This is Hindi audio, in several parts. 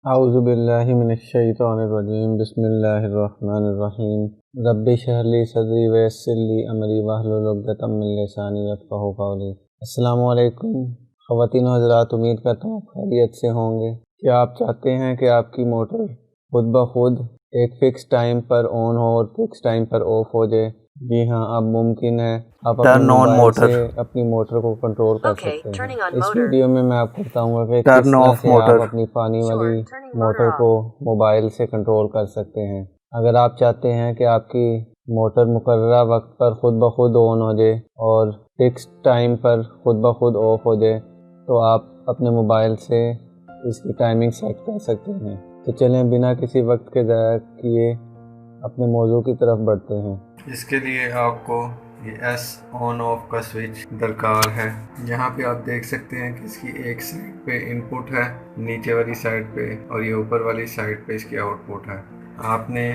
औज़ु बिल्लाहि मिनश्शैतानिर्रजीम बिस्मिल्लाहिर्रहमानिर्रहीम रब्बि इश्रह ली सदरी व यस्सिर ली अमरी वहलुल उक़दतम मिन लिसानी यफ़क़हू क़ौली। अस्सलामु अलैकुम ख़वातीन व हज़रात, उम्मीद करता हूँ खैरियत से होंगे। क्या आप चाहते हैं कि आपकी मोटर खुद ब खुद एक फ़िक्स टाइम पर ऑन हो और फिक्स टाइम पर ऑफ हो जाए? जी हाँ, अब मुमकिन है। आप अपने मोबाइल से अपनी मोटर को कंट्रोल कर सकते हैं। इस वीडियो में मैं आपको बताऊंगा कि किस तरह से आप अपनी पानी वाली मोटर को मोबाइल से कंट्रोल कर सकते हैं। अगर आप चाहते हैं कि आपकी मोटर मुकर्ररा वक्त पर खुद ब खुद ऑन हो जाए और फिक्स टाइम पर खुद ब खुद ऑफ हो जाए, तो आप अपने मोबाइल से इसकी टाइमिंग सेट कर सकते हैं। तो चलें बिना किसी वक्त के ज़ाया किए अपने मौजू की तरफ बढ़ते हैं। इसके लिए आपको ये एस ऑन ऑफ का स्विच दरकार है। यहाँ पे आप देख सकते हैं कि इसकी एक साइड पे इनपुट है, नीचे वाली साइड पे, और ये ऊपर वाली साइड पे इसकी आउटपुट है। आपने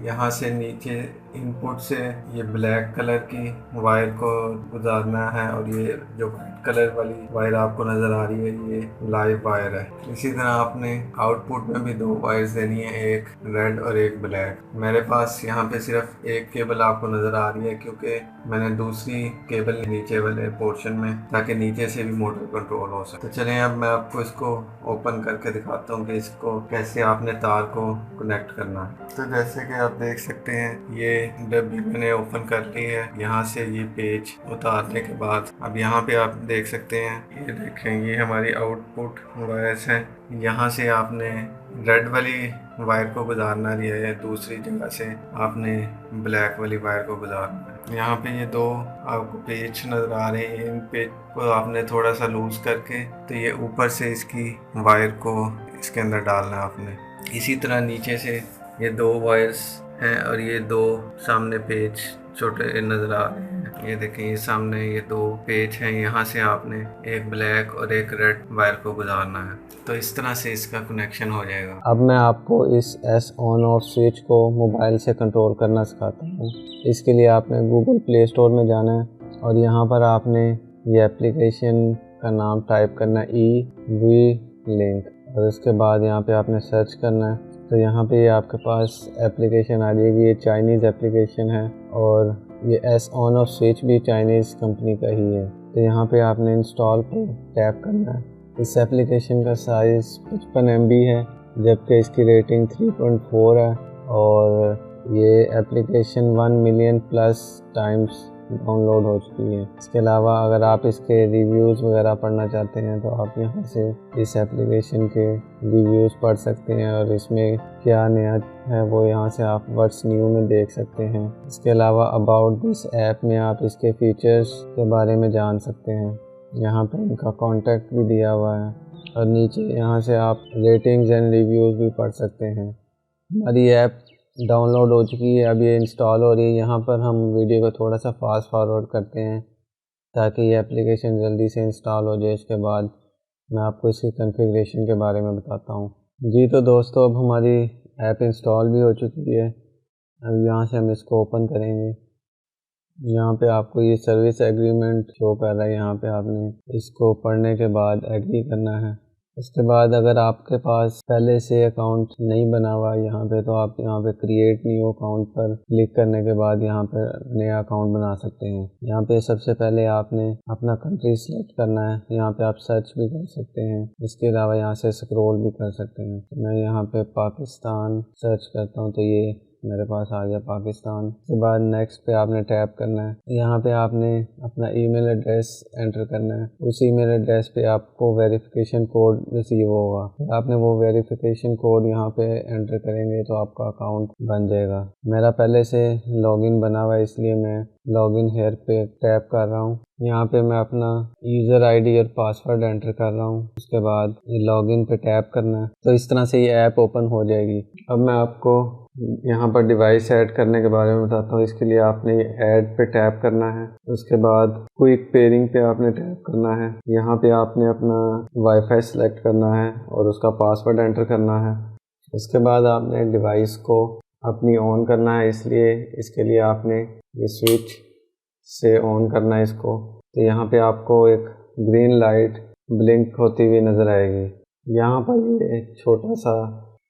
यहाँ से नीचे इनपुट से ये ब्लैक कलर की वायर को गुजारना है, और ये जो वाइट कलर वाली वायर आपको नज़र आ रही है ये लाइव वायर है। इसी तरह आपने आउटपुट में भी दो वायर्स देनी है, एक रेड और एक ब्लैक। मेरे पास यहाँ पे सिर्फ एक केबल आपको नज़र आ रही है क्योंकि मैंने दूसरी केबल नीचे वाले पोर्शन में, ताकि नीचे से भी मोटर कंट्रोल हो सके। तो चलें अब मैं आपको इसको ओपन करके दिखाता हूँ कि इसको कैसे आपने तार को कनेक्ट करना है। तो जैसे कि आप देख सकते हैं ये डब्बी मैंने ओपन कर ली है। यहाँ से ये पेज उतारने के बाद अब यहाँ पे आप देख सकते हैं, ये देखें ये हमारी आउटपुट वायर्स हैं। यहाँ से आपने रेड वाली वायर को गुजारना है, दूसरी जगह से आपने ब्लैक वाली वायर को गुजारना है। यहाँ पे ये दो आपको पेज नज़र आ रहे हैं, इन पेज को आपने थोड़ा सा लूज़ करके तो ये ऊपर से इसकी वायर को इसके अंदर डालना है आपने। इसी तरह नीचे से ये दो वायर्स हैं और ये दो सामने पेज छोटे नज़र आ रहे हैं। ये देखें ये सामने ये दो पेज हैं, यहाँ से आपने एक ब्लैक और एक रेड वायर को गुजारना है। तो इस तरह से इसका कनेक्शन हो जाएगा। अब मैं आपको इस एस ऑन ऑफ स्विच को मोबाइल से कंट्रोल करना सिखाता हूँ। इसके लिए आपने गूगल प्ले स्टोर में जाना है और यहाँ पर आपने ये एप्लीकेशन का नाम टाइप करना है EV-Link, और उसके बाद यहाँ पे आपने सर्च करना है। तो यहाँ पे ये आपके पास एप्लीकेशन आ जाएगी। ये चाइनीज़ एप्लीकेशन है और ये एस ऑन ऑफ स्विच भी चाइनीज़ कंपनी का ही है। तो यहाँ पे आपने इंस्टॉल पर टैप करना है। इस एप्लीकेशन का साइज़ 55 MB है, जबकि इसकी रेटिंग 3.4 है और ये application 1 million plus times download हो चुकी है। इसके अलावा अगर आप इसके रिव्यूज़ वगैरह पढ़ना चाहते हैं तो आप यहाँ से इस एप्लीकेशन के रिव्यूज़ पढ़ सकते हैं और इसमें क्या नया है वो यहाँ से आप व्हाट्स न्यू में देख सकते हैं। इसके अलावा अबाउट दिस ऐप में आप इसके फीचर्स के बारे में जान सकते हैं। यहाँ पे इनका कॉन्टैक्ट भी दिया हुआ है और नीचे यहाँ से आप रेटिंग्स एंड रिव्यूज़ भी पढ़ सकते हैं। हमारी ऐप डाउनलोड हो चुकी है, अब ये इंस्टॉल हो रही है। यहाँ पर हम वीडियो को थोड़ा सा फास्ट फॉरवर्ड करते हैं ताकि ये एप्लीकेशन जल्दी से इंस्टॉल हो जाए। इसके बाद मैं आपको इसकी कॉन्फ़िगरेशन के बारे में बताता हूँ। जी तो दोस्तों, अब हमारी ऐप इंस्टॉल भी हो चुकी है। अब यहाँ से हम इसको ओपन करेंगे। यहाँ पे आपको ये सर्विस एग्रीमेंट शो कर रहा है, यहाँ पे आपने इसको पढ़ने के बाद एग्री करना है। उसके बाद अगर आपके पास पहले से अकाउंट नहीं बना हुआ यहाँ पे, तो आप यहाँ पे क्रिएट न्यू अकाउंट पर क्लिक करने के बाद यहाँ पे नया अकाउंट बना सकते हैं। यहाँ पे सबसे पहले आपने अपना कंट्री सेलेक्ट करना है। यहाँ पे आप सर्च भी कर सकते हैं, इसके अलावा यहाँ से स्क्रॉल भी कर सकते हैं। तो मैं यहाँ पे पाकिस्तान सर्च करता हूँ तो ये मेरे पास आ गया पाकिस्तान। उसके बाद नेक्स्ट पे आपने टैप करना है। यहाँ पे आपने अपना ईमेल एड्रेस एंटर करना है। उस ईमेल एड्रेस पे आपको वेरिफिकेशन कोड रिसीव होगा। आपने वो वेरिफिकेशन कोड यहाँ पे एंटर करेंगे तो आपका अकाउंट बन जाएगा। मेरा पहले से लॉगिन बना हुआ है, इसलिए मैं लॉगिन हेयर पे टैप कर रहा हूँ। यहाँ पे मैं अपना यूज़र आईडी और पासवर्ड एंटर कर रहा हूँ। उसके बाद ये लॉगिन पे टैप करना है। तो इस तरह से ये ऐप ओपन हो जाएगी। अब मैं आपको यहाँ पर डिवाइस ऐड करने के बारे में बताता हूँ। इसके लिए आपने ऐड पे टैप करना है। उसके बाद क्विक पेयरिंग पे आपने टैप करना है। यहाँ पे आपने अपना वाईफाई सेलेक्ट करना है और उसका पासवर्ड एंटर करना है। उसके बाद आपने डिवाइस को अपनी ऑन करना है, इसलिए इसके लिए आपने ये स्विच से ऑन करना है इसको। तो यहाँ पे आपको एक ग्रीन लाइट ब्लिंक होती हुई नज़र आएगी। यहाँ पर ये एक छोटा सा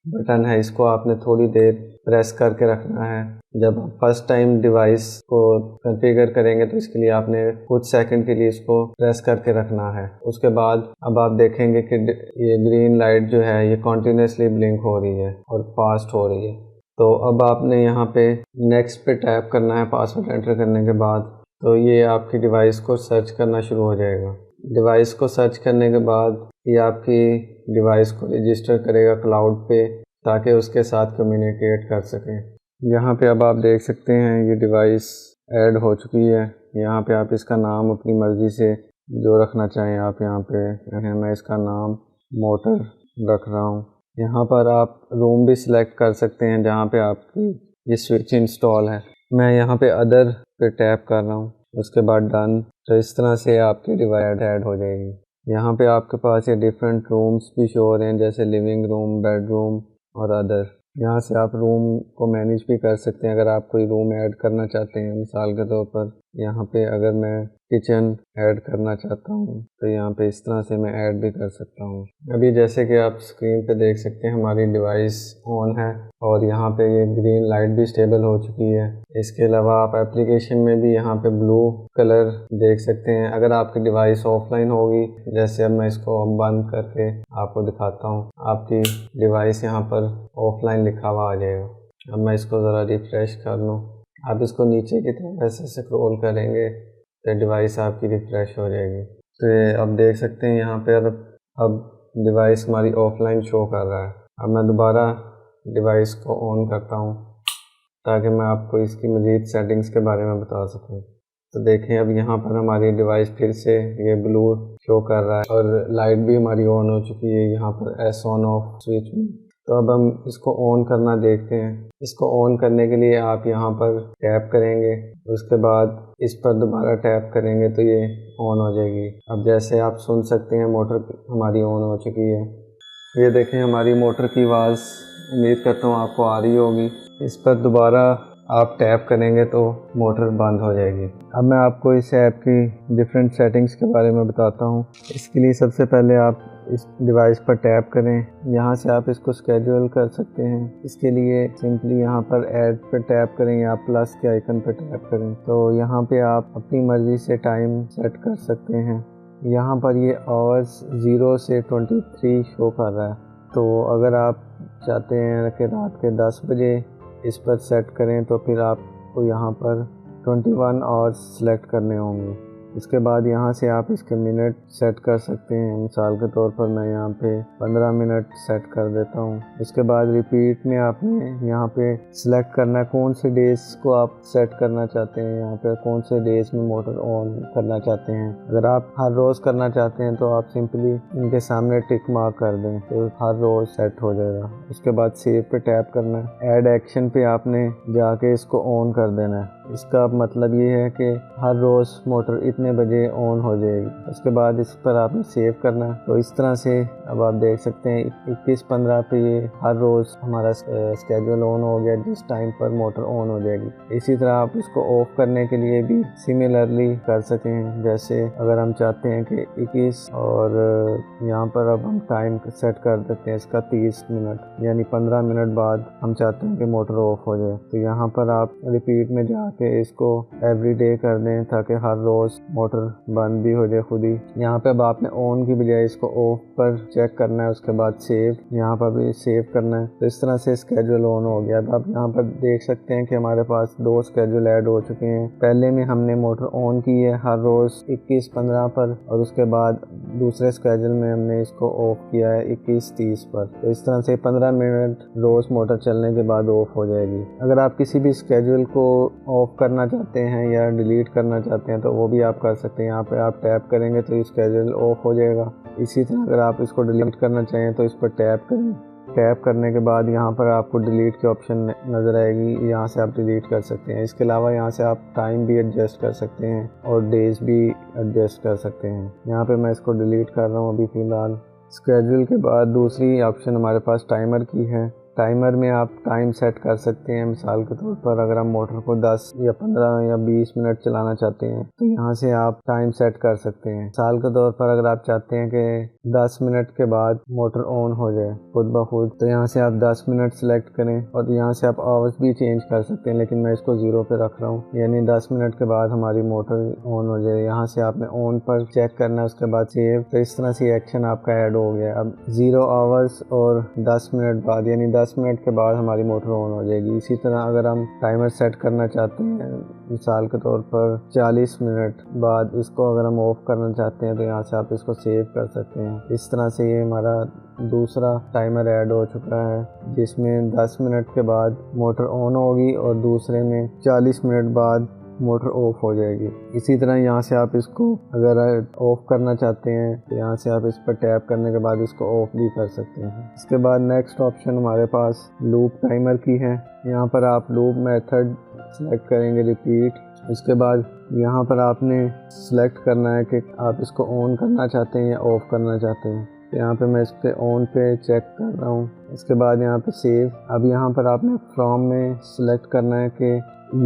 बटन है, इसको आपने थोड़ी देर प्रेस करके रखना है। जब आप फर्स्ट टाइम डिवाइस को कॉन्फ़िगर करेंगे तो इसके लिए आपने कुछ सेकंड के लिए इसको प्रेस करके रखना है। उसके बाद अब आप देखेंगे कि ये ग्रीन लाइट जो है ये कॉन्टिन्यूसली ब्लिंक हो रही है और फास्ट हो रही है। तो अब आपने यहाँ पे नेक्स्ट पे टैप करना है पासवर्ड एंटर करने के बाद। तो ये आपकी डिवाइस को सर्च करना शुरू हो जाएगा। डिवाइस को सर्च करने के बाद ये आपकी डिवाइस को रजिस्टर करेगा क्लाउड पे, ताकि उसके साथ कम्युनिकेट कर सकें। यहाँ पे अब आप देख सकते हैं ये डिवाइस ऐड हो चुकी है। यहाँ पे आप इसका नाम अपनी मर्ज़ी से जो रखना चाहें आप यहाँ पे रखें। मैं इसका नाम मोटर रख रहा हूँ। यहाँ पर आप रूम भी सिलेक्ट कर सकते हैं जहाँ पे आपकी ये स्विच इंस्टॉल है। मैं यहाँ पे अदर पे टैप कर रहा हूँ, उसके बाद डन। तो इस तरह से आपकी डिवाइस ऐड हो जाएगी। यहाँ पे आपके पास ये डिफरेंट रूम्स भी शो हो रहे हैं, जैसे लिविंग रूम, बेडरूम और अदर। यहाँ से आप रूम को मैनेज भी कर सकते हैं अगर आप कोई रूम ऐड करना चाहते हैं। मिसाल के तौर पर यहाँ पे अगर मैं किचन ऐड करना चाहता हूँ तो यहाँ पे इस तरह से मैं ऐड भी कर सकता हूँ। अभी जैसे कि आप स्क्रीन पे देख सकते हैं हमारी डिवाइस ऑन है और यहाँ पे ये ग्रीन लाइट भी स्टेबल हो चुकी है। इसके अलावा आप एप्लीकेशन में भी यहाँ पे ब्लू कलर देख सकते हैं। अगर आपकी डिवाइस ऑफलाइन होगी, जैसे अब मैं इसको बंद करके आपको दिखाता हूँ, आपकी डिवाइस यहाँ पर ऑफलाइन लिखा हुआ आ जाएगा। अब मैं इसको ज़रा रिफ्रेश कर लूँ। आप इसको नीचे की तरफ ऐसे स्क्रॉल करेंगे तो डिवाइस आपकी रिफ्रेश हो जाएगी। तो अब देख सकते हैं यहाँ पे अब डिवाइस हमारी ऑफलाइन शो कर रहा है। अब मैं दोबारा डिवाइस को ऑन करता हूँ ताकि मैं आपको इसकी मज़ीद सेटिंग्स के बारे में बता सकूँ। तो देखें अब यहाँ पर हमारी डिवाइस फिर से ये ब्लू शो कर रहा है और लाइट भी हमारी ऑन हो चुकी है यहाँ पर SONOFF स्विच में। तो अब हम इसको ऑन करना देखते हैं। इसको ऑन करने के लिए आप यहाँ पर टैप करेंगे, उसके बाद इस पर दोबारा टैप करेंगे तो ये ऑन हो जाएगी। अब जैसे आप सुन सकते हैं मोटर हमारी ऑन हो चुकी है। ये देखें हमारी मोटर की आवाज़, उम्मीद करता हूँ आपको आ रही होगी। इस पर दोबारा आप टैप करेंगे तो मोटर बंद हो जाएगी। अब मैं आपको इस ऐप की डिफरेंट सेटिंग्स के बारे में बताता हूँ। इसके लिए सबसे पहले आप इस डिवाइस पर टैप करें। यहाँ से आप इसको स्केड्यूल कर सकते हैं। इसके लिए सिंपली यहाँ पर ऐड पर टैप करें या प्लस के आइकन पर टैप करें। तो यहाँ पे आप अपनी मर्ज़ी से टाइम सेट कर सकते हैं। यहाँ पर ये आवर्स 0 से 23 शो कर रहा है। तो अगर आप चाहते हैं कि रात के 10 बजे इस पर सेट करें तो फिर आपको यहाँ पर 21 आवर्स सेलेक्ट करने होंगे। उसके बाद यहाँ से आप इसके मिनट सेट कर सकते हैं। मिसाल के तौर पर मैं यहाँ पे 15 मिनट सेट कर देता हूँ। उसके बाद रिपीट में आपने यहाँ पे सिलेक्ट करना है कौन से डेज को आप सेट करना चाहते हैं, यहाँ पे कौन से डेज में मोटर ऑन करना चाहते हैं। अगर आप हर रोज़ करना चाहते हैं तो आप सिंपली इनके सामने टिक मार्क कर दें तो हर रोज़ सेट हो जाएगा। उसके बाद सेव पे टैप करना है। ऐड एक्शन पे आपने जाके इसको ऑन कर देना है। इसका मतलब ये है कि हर रोज़ मोटर इतने बजे ऑन हो जाएगी। उसके बाद इस पर आपने सेव करना है। तो इस तरह से अब आप देख सकते हैं 21-15 पे ये हर रोज़ हमारा स्केड्यूल ऑन हो गया, जिस टाइम पर मोटर ऑन हो जाएगी। इसी तरह आप इसको ऑफ करने के लिए भी सिमिलरली कर सकें। जैसे अगर हम चाहते हैं कि 21 और यहाँ पर अब हम टाइम सेट कर देते हैं इसका 30 मिनट, यानी 15 मिनट बाद हम चाहते हैं कि मोटर ऑफ हो जाए। तो यहाँ पर आप रिपीट में जाके इसको एवरी डे कर दें ताकि हर रोज़ मोटर बंद भी हो जाए खुद ही। यहाँ पे अब आपने ऑन की बजाय इसको ऑफ पर चेक करना है। उसके बाद सेव, यहाँ पर भी सेव करना है। तो इस तरह से स्केड्यूल ऑन हो गया। अब आप यहाँ पर देख सकते हैं कि हमारे पास 2 स्केड्यूल ऐड हो चुके हैं। पहले में हमने मोटर ऑन की है हर रोज़ 21-15 पर, और उसके बाद दूसरे स्केड्यूल में हमने इसको ऑफ किया है 21-30 पर। तो इस तरह से 15 मिनट रोज़ मोटर चलने के बाद ऑफ हो जाएगी। अगर आप किसी भी स्केड्यूल को ऑफ करना चाहते हैं या डिलीट करना चाहते हैं तो वो भी आप कर सकते हैं। यहाँ पे आप टैप करेंगे तो स्केड्यूल ऑफ हो जाएगा। इसी तरह अगर आप इसको डिलीट करना चाहें तो इस पर टैप करें। टैप करने के बाद यहाँ पर आपको डिलीट की ऑप्शन नज़र आएगी, यहाँ से आप डिलीट कर सकते हैं। इसके अलावा यहाँ से आप टाइम भी एडजस्ट कर सकते हैं और डेज भी एडजस्ट कर सकते हैं। यहाँ पे मैं इसको डिलीट कर रहा हूँ अभी फ़िलहाल। स्केड्यूल के बाद दूसरी ऑप्शन हमारे पास टाइमर की है। टाइमर में आप टाइम सेट कर सकते हैं। मिसाल के तौर पर अगर हम मोटर को 10 या 15 या 20 मिनट चलाना चाहते हैं तो यहाँ से आप टाइम सेट कर सकते हैं। मिसाल के तौर पर अगर आप चाहते हैं कि 10 मिनट के बाद मोटर ऑन हो जाए खुद ब खुद, तो यहाँ से आप 10 मिनट सेलेक्ट करें और यहाँ से आप आवर्स भी चेंज कर सकते हैं, लेकिन मैं इसको 0 पे रख रहा हूँ, यानी 10 मिनट के बाद हमारी मोटर ऑन हो जाए। यहाँ से आपने ऑन पर चेक करना है, उसके बाद सेव। तो इस तरह से एक्शन आपका ऐड हो गया। अब 0 आवर्स और 10 मिनट बाद, यानी 10 मिनट के बाद हमारी मोटर ऑन हो जाएगी। इसी तरह अगर हम टाइमर सेट करना चाहते हैं, मिसाल के तौर पर 40 मिनट बाद इसको अगर हम ऑफ करना चाहते हैं, तो यहाँ से आप इसको सेव कर सकते हैं। इस तरह से ये हमारा दूसरा टाइमर ऐड हो चुका है, जिसमें 10 मिनट के बाद मोटर ऑन होगी और दूसरे में 40 मिनट बाद मोटर ऑफ हो जाएगी। इसी तरह यहाँ से आप इसको अगर ऑफ करना चाहते हैं तो यहाँ से आप इस पर टैप करने के बाद इसको ऑफ भी कर सकते हैं। इसके बाद नेक्स्ट ऑप्शन हमारे पास लूप टाइमर की है। यहाँ पर आप लूप मेथड सेलेक्ट करेंगे, रिपीट। उसके बाद यहाँ पर आपने सेलेक्ट करना है कि आप इसको ऑन करना चाहते हैं या ऑफ करना चाहते हैं। तो यहाँ पे मैं इस पे ऑन पे चेक कर रहा हूँ। इसके बाद यहाँ पे सेव। अब यहाँ पर आपने फ्रॉम में सेलेक्ट करना है कि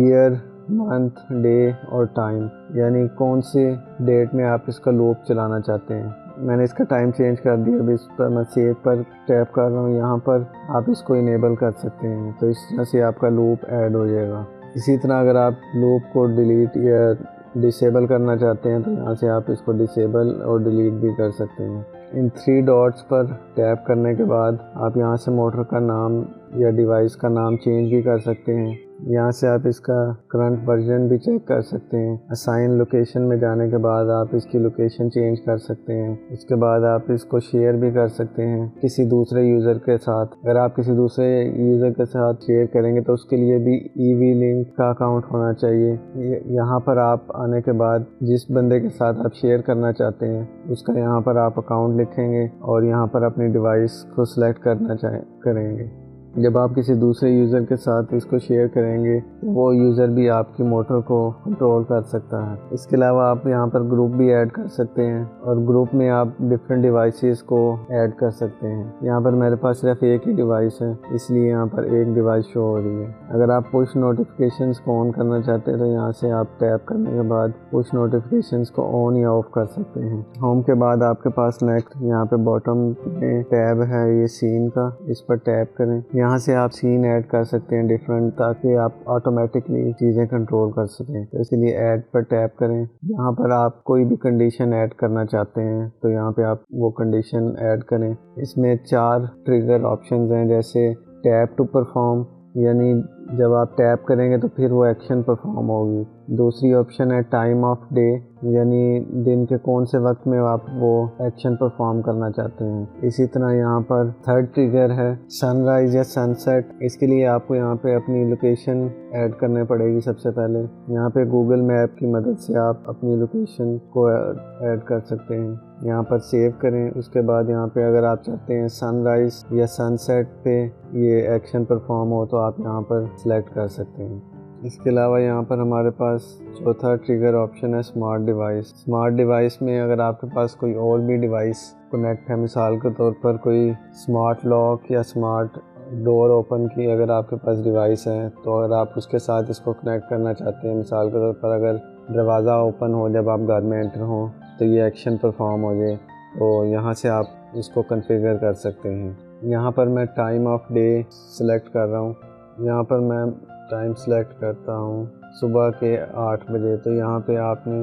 ईयर, मंथ, डे और टाइम, यानी कौन से डेट में आप इसका लूप चलाना चाहते हैं। मैंने इसका टाइम चेंज कर दिया। अभी इस पर मैं सेव पर टैप कर रहा हूँ। यहाँ पर आप इसको इनेबल कर सकते हैं, तो इस तरह से आपका लूप ऐड हो जाएगा। इसी तरह अगर आप लूप को डिलीट या डिसेबल करना चाहते हैं तो यहाँ से आप इसको डिसेबल और डिलीट भी कर सकते हैं। इन 3 डॉट्स पर टैप करने के बाद आप यहाँ से मोटर का नाम या डिवाइस का नाम चेंज भी कर सकते हैं। यहाँ से आप इसका करंट वर्जन भी चेक कर सकते हैं। असाइन लोकेशन में जाने के बाद आप इसकी लोकेशन चेंज कर सकते हैं। उसके बाद आप इसको शेयर भी कर सकते हैं किसी दूसरे यूज़र के साथ। अगर आप किसी दूसरे यूज़र के साथ शेयर करेंगे तो उसके लिए भी ईवी लिंक का अकाउंट होना चाहिए। यहाँ पर आप आने के बाद जिस बंदे के साथ आप शेयर करना चाहते हैं उसका यहाँ पर आप अकाउंट लिखेंगे और यहाँ पर अपनी डिवाइस को सिलेक्ट करना करेंगे। जब आप किसी दूसरे यूज़र के साथ इसको शेयर करेंगे तो वो यूज़र भी आपकी मोटर को कंट्रोल कर सकता है। इसके अलावा आप यहाँ पर ग्रुप भी ऐड कर सकते हैं और ग्रुप में आप डिफरेंट डिवाइसेस को ऐड कर सकते हैं। यहाँ पर मेरे पास सिर्फ एक ही डिवाइस है, इसलिए यहाँ पर एक डिवाइस शो हो रही है। अगर आप पुश नोटिफिकेशंस को ऑन करना चाहते हैं तो यहाँ से आप टैप करने के बाद पुश नोटिफिकेशंस को ऑन या ऑफ कर सकते हैं। होम के बाद आपके पास नेक्स्ट यहाँ पे बॉटम में टैब है, ये सीन का, इस पर टैप करें। यहाँ से आप सीन ऐड कर सकते हैं डिफरेंट, ताकि आप ऑटोमेटिकली चीज़ें कंट्रोल कर सकें। तो इसलिए ऐड पर टैप करें। यहाँ पर आप कोई भी कंडीशन ऐड करना चाहते हैं तो यहाँ पे आप वो कंडीशन ऐड करें। इसमें 4 ट्रिगर ऑप्शंस हैं, जैसे टैप टू परफॉर्म, यानी जब आप टैप करेंगे तो फिर वो एक्शन परफॉर्म होगी। दूसरी ऑप्शन है टाइम ऑफ डे, यानी दिन के कौन से वक्त में आप वो एक्शन परफॉर्म करना चाहते हैं। इसी तरह यहाँ पर थर्ड ट्रिगर है सनराइज या सनसेट। इसके लिए आपको यहाँ पे अपनी लोकेशन ऐड करने पड़ेगी। सबसे पहले यहाँ पे गूगल मैप की मदद से आप अपनी लोकेशन को ऐड कर सकते हैं। यहाँ पर सेव करें। उसके बाद यहाँ पे अगर आप चाहते हैं सनराइज या सनसेट पे ये एक्शन परफॉर्म हो तो आप यहाँ पर सिलेक्ट कर सकते हैं। इसके अलावा यहाँ पर हमारे पास चौथा ट्रिगर ऑप्शन है स्मार्ट डिवाइस। स्मार्ट डिवाइस में अगर आपके पास कोई और भी डिवाइस कनेक्ट है, मिसाल के तौर पर कोई स्मार्ट लॉक या स्मार्ट डोर ओपन की अगर आपके पास डिवाइस है, तो अगर आप उसके साथ इसको कनेक्ट करना चाहते हैं, मिसाल के तौर पर अगर दरवाज़ा ओपन हो जब आप घर में एंटर हों तो ये एक्शन परफॉर्म हो जाए, तो यहाँ से आप इसको कॉन्फ़िगर कर सकते हैं। यहाँ पर मैं टाइम ऑफ डे सेलेक्ट कर रहा हूँ। यहाँ पर मैं टाइम सेलेक्ट करता हूँ सुबह के 8 बजे। तो यहाँ पे आपने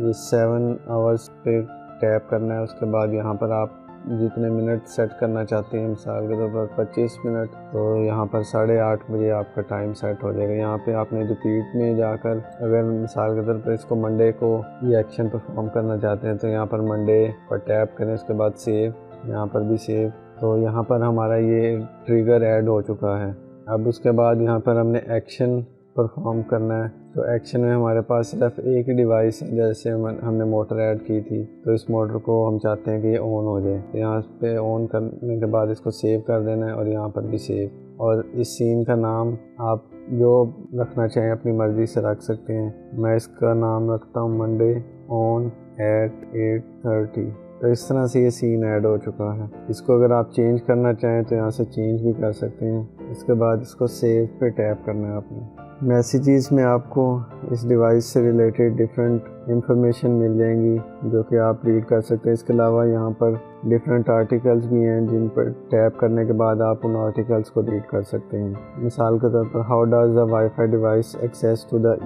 ये 7 आवर्स पे टैप करना है। उसके बाद यहाँ पर आप जितने मिनट सेट करना चाहते हैं, मिसाल के तौर पर 25 मिनट, तो यहाँ पर 8:30 बजे आपका टाइम सेट हो जाएगा। यहाँ पे आपने रिपीट में जाकर अगर मिसाल के तौर पर इसको मंडे को ये एक्शन परफॉर्म करना चाहते हैं तो यहाँ पर मंडे पर टैप करें। उसके बाद सेव, यहाँ पर भी सेव। तो यहाँ पर हमारा ये ट्रिगर ऐड हो चुका है। अब उसके बाद यहाँ पर हमने एक्शन परफॉर्म करना है। तो एक्शन में हमारे पास सिर्फ एक ही डिवाइस है, जैसे हमने मोटर ऐड की थी, तो इस मोटर को हम चाहते हैं कि ये ऑन हो जाए। तो यहाँ पे ऑन करने के बाद इसको सेव कर देना है और यहाँ पर भी सेव। और इस सीन का नाम आप जो रखना चाहें अपनी मर्ज़ी से रख सकते हैं। मैं इसका नाम रखता हूँ मंडे ऑन एट 8:30। तो इस तरह से ये सीन ऐड हो चुका है। इसको अगर आप चेंज करना चाहें तो यहाँ से चेंज भी कर सकते हैं। इसके बाद इसको सेव पे टैप करना है आपने। मैसेजेस में आपको इस डिवाइस से रिलेटेड डिफरेंट इंफॉर्मेशन मिल जाएंगी जो कि आप रीड कर सकते हैं। इसके अलावा यहाँ पर डिफरेंट आर्टिकल्स भी हैं जिन पर टैप करने के बाद आप उन आर्टिकल्स को रीड कर सकते हैं। मिसाल के तौर पर how does the wifi device access to the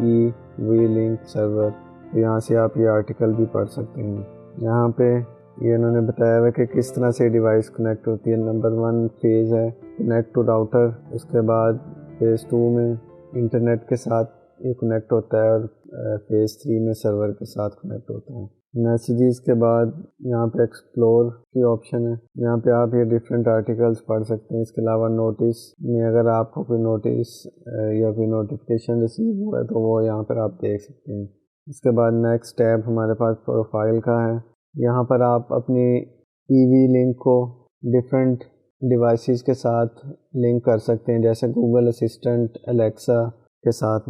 V link server, तो यहाँ से आप ये आर्टिकल भी पढ़ सकते हैं। यहाँ पे ये इन्होंने बताया हुआ कि किस तरह से डिवाइस कनेक्ट होती है। नंबर 1 फेज़ है कनेक्ट टू राउटर, उसके बाद फेज़ 2 में इंटरनेट के साथ ये कनेक्ट होता है और फेज़ 3 में सर्वर के साथ कनेक्ट होता है। मैसेजेस के बाद यहाँ पे एक्सप्लोर की ऑप्शन है, यहाँ पे आप ये डिफरेंट आर्टिकल्स पढ़ सकते हैं। इसके अलावा नोटिस में अगर आपको कोई नोटिस या कोई नोटिफिकेशन रिसीव हुआ है तो वो यहाँ पर आप देख सकते हैं। इसके बाद नेक्स्ट टैब हमारे पास प्रोफाइल का है। यहाँ पर आप अपनी ईवी लिंक को डिफरेंट डिवाइसेस के साथ लिंक कर सकते हैं, जैसे गूगल असिस्टेंट, एलेक्सा के साथ।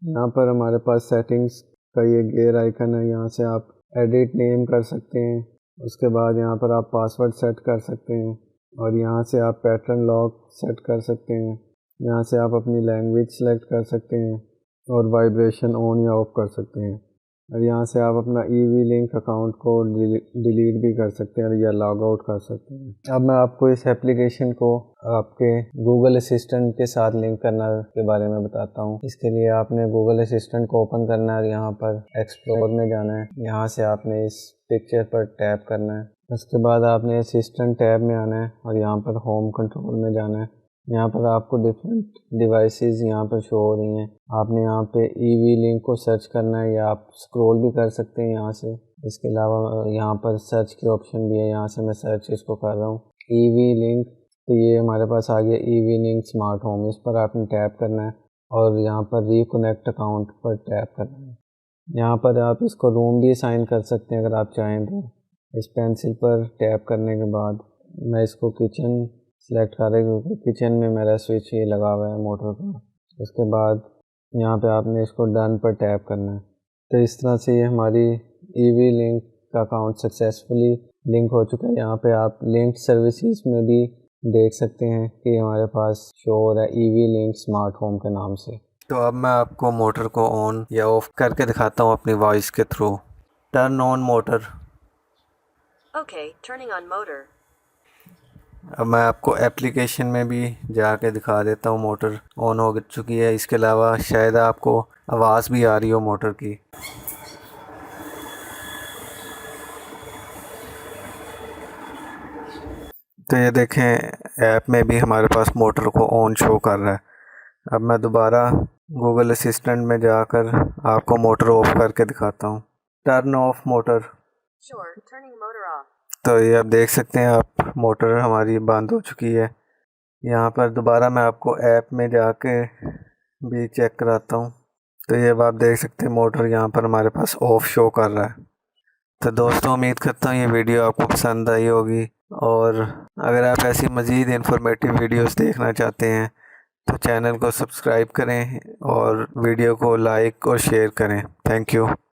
यहाँ पर हमारे पास सेटिंग्स का ये गेयर आइकन है, यहाँ से आप एडिट नेम कर सकते हैं। उसके बाद यहाँ पर आप पासवर्ड सेट कर सकते हैं और यहाँ से आप पैटर्न लॉक सेट कर सकते हैं। यहाँ से आप अपनी लैंग्वेज सेलेक्ट कर सकते हैं और वाइब्रेशन ऑन या ऑफ कर सकते हैं। और यहाँ से आप अपना ईवी लिंक अकाउंट को डिलीट भी कर सकते हैं या लॉग आउट कर सकते हैं। अब मैं आपको इस एप्लीकेशन को आपके गूगल असिस्टेंट के साथ लिंक करना के बारे में बताता हूँ। इसके लिए आपने गूगल असिस्टेंट को ओपन करना है और यहाँ पर एक्सप्लोर में जाना है। यहाँ से आपने इस पिक्चर पर टैप करना है। उसके बाद आपने असिस्टेंट टैब में आना है और यहाँ पर होम कंट्रोल में जाना है। यहाँ पर आपको डिफरेंट डिवाइसेस यहाँ पर शो हो रही हैं। आपने यहाँ पे ईवी लिंक को सर्च करना है या आप स्क्रॉल भी कर सकते हैं यहाँ से। इसके अलावा यहाँ पर सर्च की ऑप्शन भी है, यहाँ से मैं सर्च इसको कर रहा हूँ ईवी लिंक। तो ये हमारे पास आ गया ईवी लिंक स्मार्ट होम। इस पर आपने टैप करना है और यहाँ पर रिकनेक्ट अकाउंट पर टैप करना है। यहाँ पर आप इसको रूम भी असाइन कर सकते हैं अगर आप चाहें तो। इस पेंसिल पर टैप करने के बाद मैं इसको किचन सेलेक्ट कर रहे क्योंकि किचन में मेरा स्विच ये लगा हुआ है मोटर का। उसके बाद यहाँ पे आपने इसको डन पर टैप करना है। तो इस तरह से ये हमारी ईवी लिंक का अकाउंट सक्सेसफुली लिंक हो चुका है। यहाँ पे आप लिंक सर्विसेज में भी देख सकते हैं कि हमारे पास शो हो रहा है ईवी लिंक स्मार्ट होम के नाम से। तो अब मैं आपको मोटर को ऑन या ऑफ करके दिखाता हूँ अपनी वॉइस के through. Turn on motor. Okay, turning on motor. अब मैं आपको एप्लीकेशन में भी जाके दिखा देता हूँ मोटर ऑन हो चुकी है। इसके अलावा शायद आपको आवाज़ भी आ रही हो मोटर की। तो ये देखें ऐप में भी हमारे पास मोटर को ऑन शो कर रहा है। अब मैं दोबारा गूगल असिस्टेंट में जाकर आपको मोटर ऑफ करके दिखाता हूँ। Turn off motor. Sure, turning motor off. तो ये आप देख सकते हैं आप मोटर हमारी बंद हो चुकी है। यहाँ पर दोबारा मैं आपको ऐप में जाके भी चेक कराता हूँ। तो ये अब आप देख सकते हैं मोटर यहाँ पर हमारे पास ऑफ शो कर रहा है। तो दोस्तों उम्मीद करता हूँ ये वीडियो आपको पसंद आई होगी और अगर आप ऐसी मज़ीद इन्फॉर्मेटिव वीडियोस देखना चाहते हैं तो चैनल को सब्सक्राइब करें और वीडियो को लाइक और शेयर करें। Thank you.